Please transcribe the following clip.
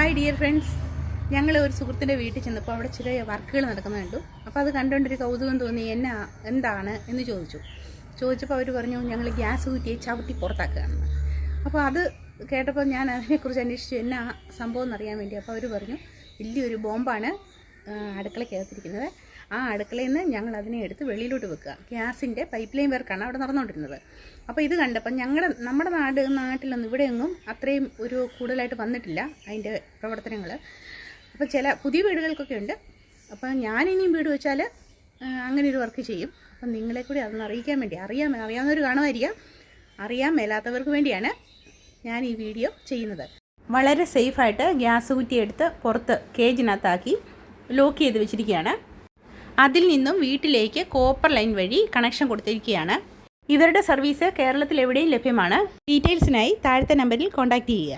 Hi dear friends, ഞങ്ങൾ ഒരു സുഹൃത്തിൻ്റെ വീട്ടിൽ ചെന്നപ്പോൾ അവിടെ ചില വർക്കുകൾ നടക്കുന്നത് കണ്ടു. അപ്പോൾ അത് കണ്ടുകൊണ്ടൊരു കൗതുകം തോന്നി. എന്താണ് എന്ന് ചോദിച്ചപ്പോൾ അവർ പറഞ്ഞു ഞങ്ങൾ ഗ്യാസ് കുറ്റിയെ ചവിട്ടി പുറത്താക്കുകയാണെന്ന്. അപ്പോൾ അത് കേട്ടപ്പോൾ ഞാൻ അതിനെക്കുറിച്ച് അന്വേഷിച്ചു എന്നാ സംഭവം എന്നറിയാൻ വേണ്ടി. അപ്പോൾ അവർ പറഞ്ഞു വലിയൊരു ബോംബാണ് അടുക്കളയ്ക്കകത്തിരിക്കുന്നത്. ആ അടുക്കളയിൽ നിന്ന് ഞങ്ങൾ അതിനെ എടുത്ത് വെളിയിലോട്ട് വെക്കുക. ഗ്യാസിൻ്റെ പൈപ്പ് ലൈൻ വർക്കാണ് അവിടെ നടന്നുകൊണ്ടിരുന്നത്. അപ്പോൾ ഇത് കണ്ടപ്പോൾ നമ്മുടെ നാട്ടിലൊന്നും ഇവിടെയൊന്നും അത്രയും ഒരു കൂടുതലായിട്ട് വന്നിട്ടില്ല അതിൻ്റെ പ്രവർത്തനങ്ങൾ. അപ്പോൾ ചില പുതിയ വീടുകൾക്കൊക്കെ ഉണ്ട്. അപ്പോൾ ഞാനിനിയും വീട് വെച്ചാൽ അങ്ങനെ ഒരു വർക്ക് ചെയ്യും. അപ്പം നിങ്ങളെ കൂടി അതൊന്ന് അറിയിക്കാൻ വേണ്ടി, അറിയാവുന്നവർ കാണുമായിരിക്കാം, അറിയാൻ മേലാത്തവർക്ക് വേണ്ടിയാണ് ഞാൻ ഈ വീഡിയോ ചെയ്യുന്നത്. വളരെ സേഫായിട്ട് ഗ്യാസ് കുറ്റി എടുത്ത് പുറത്ത് കേജിനകത്താക്കി ലോക്ക് ചെയ്ത് വെച്ചിരിക്കുകയാണ്. അതിൽ നിന്നും വീട്ടിലേക്ക് കോപ്പർ ലൈൻ വഴി കണക്ഷൻ കൊടുത്തിരിക്കുകയാണ്. ഇവരുടെ സർവീസ് കേരളത്തിൽ എവിടെയും ലഭ്യമാണ്. ഡീറ്റെയിൽസിനായി താഴത്തെ നമ്പറിൽ കോൺടാക്റ്റ് ചെയ്യുക.